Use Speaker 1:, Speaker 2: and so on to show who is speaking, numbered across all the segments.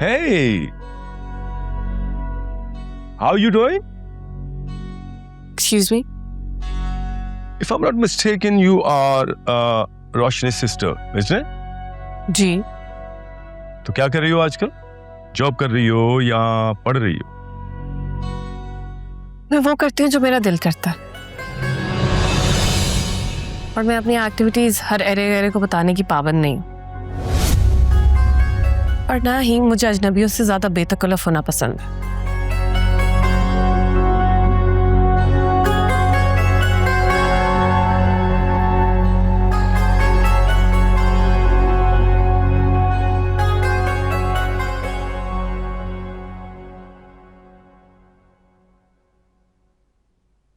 Speaker 1: Hey, how you doing?
Speaker 2: Excuse me?
Speaker 1: If I'm not mistaken, you are Roshni's sister, isn't it?
Speaker 2: जी.
Speaker 1: तो क्या कर रही हो आजकल? जॉब कर रही हो या पढ़ रही हो?
Speaker 2: मैं वो करती हूँ जो मेरा दिल करता है, और मैं अपनी एक्टिविटीज हर एरे को बताने की पाबंद नहीं हूँ, और ना ही मुझे अजनबियों से ज्यादा बेतकल्लुफ होना पसंद है।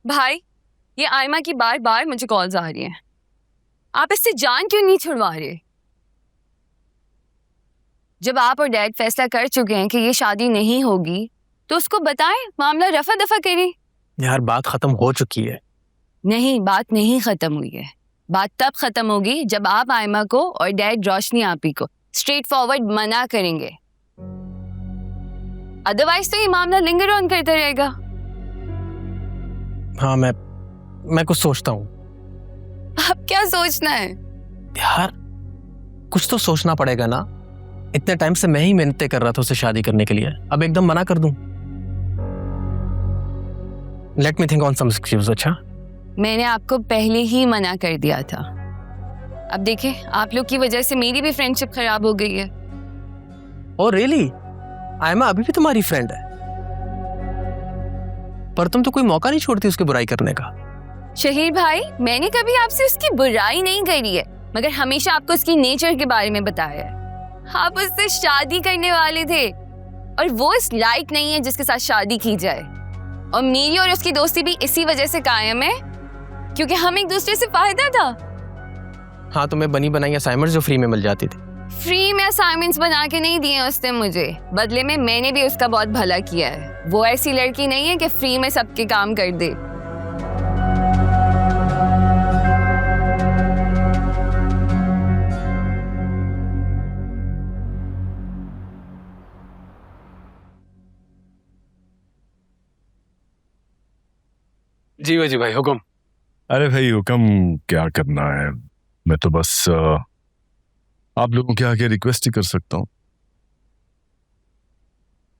Speaker 3: भाई, ये आयमा की बार बार मुझे कॉल्स आ रही हैं। आप इससे जान क्यों नहीं छुड़वा रहे? जब आप और डैड फैसला कर चुके हैं कि ये शादी नहीं होगी, तो उसको बताएं, मामला रफा दफा करें।
Speaker 4: यार बात खत्म हो चुकी है।
Speaker 3: नहीं, बात नहीं खत्म हुई है। बात तब खत्म होगी जब आप आयमा को और डैड रोशनी आपी को स्ट्रेट फॉरवर्ड मना करेंगे। अदरवाइज तो ये मामला लिंगर ऑन करता रहेगा।
Speaker 4: हाँ, मैं कुछ सोचता हूँ।
Speaker 3: अब क्या सोचना है?
Speaker 4: यार कुछ तो सोचना पड़ेगा ना। इतने टाइम से मैं ही मिन्नतें कर रहा था उसे शादी करने के लिए, अब एकदम मना कर दूं? Let me think on some excuse. अच्छा,
Speaker 3: मैंने आपको पहले ही मना कर दिया था। अब देखें, आप लोग की वजह से मेरी भी फ्रेंडशिप खराब हो गई है।
Speaker 4: Oh really? आयमा अभी भी तुम्हारी फ्रेंड है? पर तुम तो कोई मौका नहीं छोड़ती उसकी बुराई करने का।
Speaker 3: शहीर भाई, मैंने कभी आपसे उसकी बुराई नहीं करी है, मगर हमेशा आपको उसकी नेचर के बारे में बताया है। आप उससे शादी करने वाले थे, और वो इस लायक नहीं है जिसके साथ शादी की जाए। और मेरी और उसकी दोस्ती भी इसी वजह से कायम है, क्योंकि हम एक दूसरे से फायदा था।
Speaker 4: हाँ, तुम्हें बनी बनाई असाइनमेंट्स जो फ्री में मिल जाती थी।
Speaker 3: फ्री में असाइनमेंट्स बना के नहीं दिए उसने मुझे, बदले में मैंने भी उसका बहुत भला किया है। वो ऐसी लड़की नहीं है कि फ्री में सबके काम कर दे।
Speaker 4: जी वजी भाई, हुक्म।
Speaker 1: अरे भाई हुक्म क्या करना है, मैं तो बस आप लोगों के आगे रिक्वेस्ट ही कर सकता हूँ।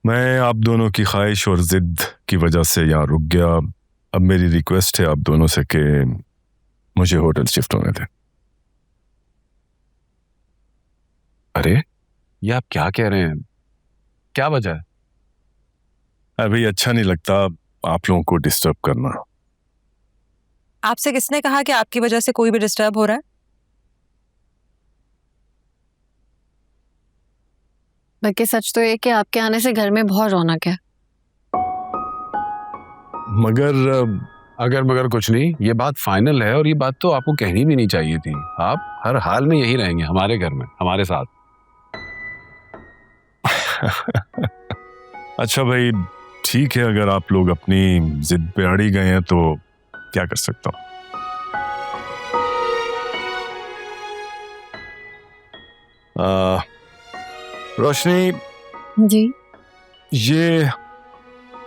Speaker 1: मैं आप दोनों की ख्वाहिश और जिद की वजह से यहाँ रुक गया। अब मेरी रिक्वेस्ट है आप दोनों से कि मुझे होटल शिफ्ट होने दें।
Speaker 5: अरे ये आप क्या कह रहे हैं? क्या वजह है?
Speaker 1: अभी अच्छा नहीं लगता आप लोगों को डिस्टर्ब करना।
Speaker 2: आपसे किसने कहा कि आपकी वजह से कोई भी डिस्टर्ब हो रहा है? बल्कि सच तो ये कि आपके आने से घर में बहुत रौनक है।
Speaker 5: मगर कुछ नहीं, ये बात फाइनल है, और ये बात तो आपको कहनी भी नहीं चाहिए थी। आप हर हाल में यही रहेंगे हमारे घर में, हमारे साथ।
Speaker 1: अच्छा भाई ठीक है, अगर आप लोग अपनी जिद पे अड़ी गए हैं तो क्या कर सकता हूँ। रोशनी
Speaker 2: जी।
Speaker 1: ये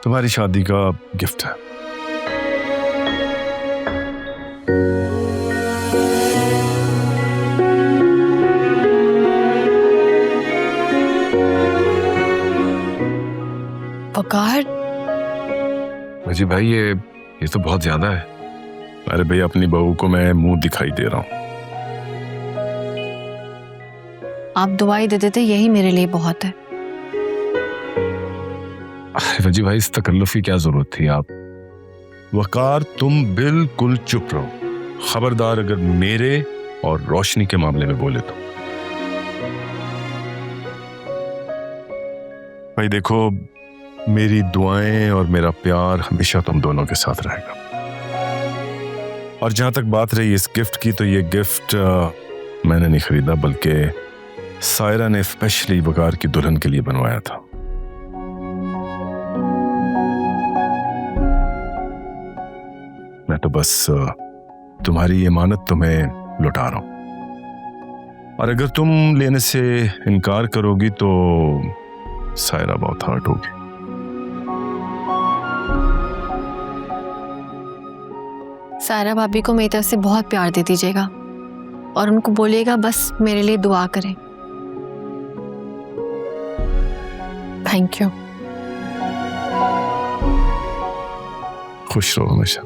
Speaker 1: तुम्हारी शादी का गिफ्ट है।
Speaker 2: वकार,
Speaker 5: वजी भाई ये तो बहुत ज्यादा है।
Speaker 1: अरे भाई अपनी बहू को मैं मुंह दिखाई दे रहा हूँ।
Speaker 2: आप दुआई दे देते यही मेरे लिए बहुत है।
Speaker 5: वजी भाई इस तकल्लुफ की क्या जरूरत थी? आप
Speaker 1: वकार तुम बिल्कुल चुप रहो। खबरदार अगर मेरे और रोशनी के मामले में बोले तो। भाई देखो, मेरी दुआएं और मेरा प्यार हमेशा तुम दोनों के साथ रहेगा। और जहां तक बात रही इस गिफ्ट की, तो ये गिफ्ट मैंने नहीं खरीदा, बल्कि सायरा ने स्पेशली वकार की दुल्हन के लिए बनवाया था। मैं तो बस तुम्हारी इमानत तुम्हें लौटा रहा हूं, और अगर तुम लेने से इनकार करोगी तो सायरा बहुत हर्ट होगी।
Speaker 6: सायरा भाभी को मेरी तरफ से बहुत प्यार दे दीजिएगा और उनको बोलिएगा बस मेरे लिए दुआ करें। Thank you.
Speaker 1: खुश रहो हमेशा।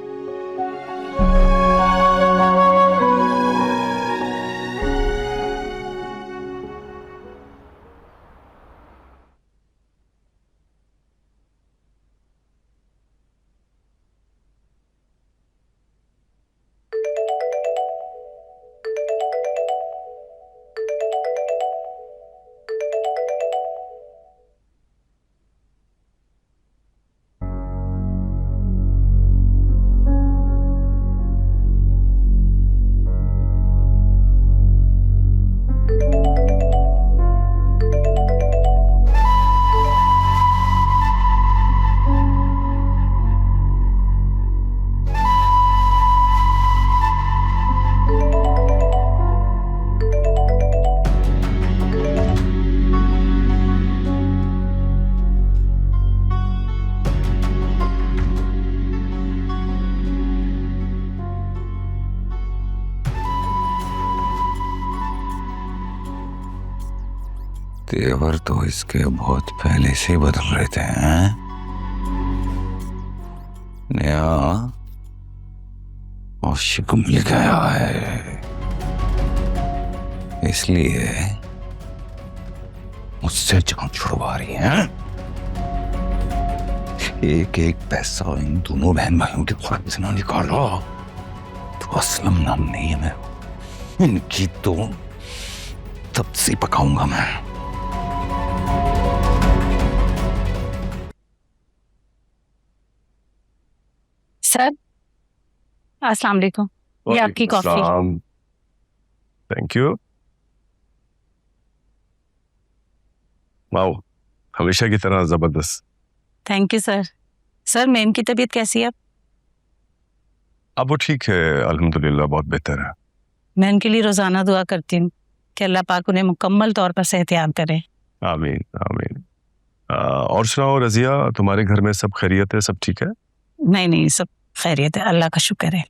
Speaker 7: तेवर तो इसके बहुत पहले से ही बदल रहे थे हैं? नया आशिक मिल गया है, इसलिए मुझसे जान छुड़वा रही है। एक एक पैसा इन दोनों बहन भाइयों के खाते से ना निकाला तो असलम नाम नहीं है। मैं इनकी तो तब से पकाऊंगा मैं।
Speaker 8: सर अस्सलाम वालेकुम, ये आपकी कॉफी।
Speaker 1: Thank you. वाओ, हमेशा की तरह जबरदस्त।
Speaker 8: Thank you sir. Sir ma'am की तबीयत कैसी है?
Speaker 1: अब वो ठीक है अल्हम्दुलिल्लाह, बहुत बेहतर है।
Speaker 8: मैं उनके लिए रोजाना दुआ करती हूँ कि अल्लाह पाक उन्हें मुकम्मल तौर पर सेहतयाब करे।
Speaker 1: आमीन आमीन। और सुनाओ रजिया, तुम्हारे घर में सब खैरियत है, सब ठीक है?
Speaker 8: नहीं सब खैरियत है, अल्लाह का शुक्र है।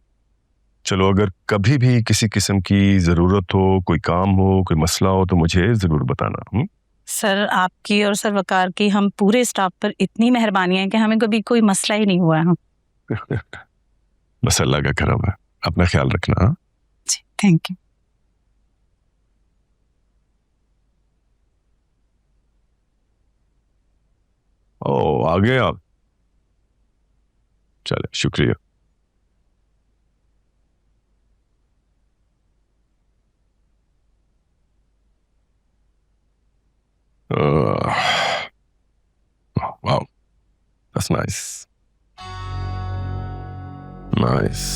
Speaker 1: चलो, अगर कभी भी किसी किस्म की जरूरत हो, कोई काम हो, कोई मसला हो तो मुझे जरूर बताना।
Speaker 8: सर आपकी और सर वकार की हम पूरे स्टाफ पर इतनी मेहरबानी है कि हमें कभी कोई मसला ही नहीं हुआ है।
Speaker 1: बस अल्लाह का करम है। अपना ख्याल रखना। हाँ?
Speaker 8: जी थैंक यू।
Speaker 1: ओ, आ गए आप? चले, शुक्रिया। Wow, that's nice. Nice.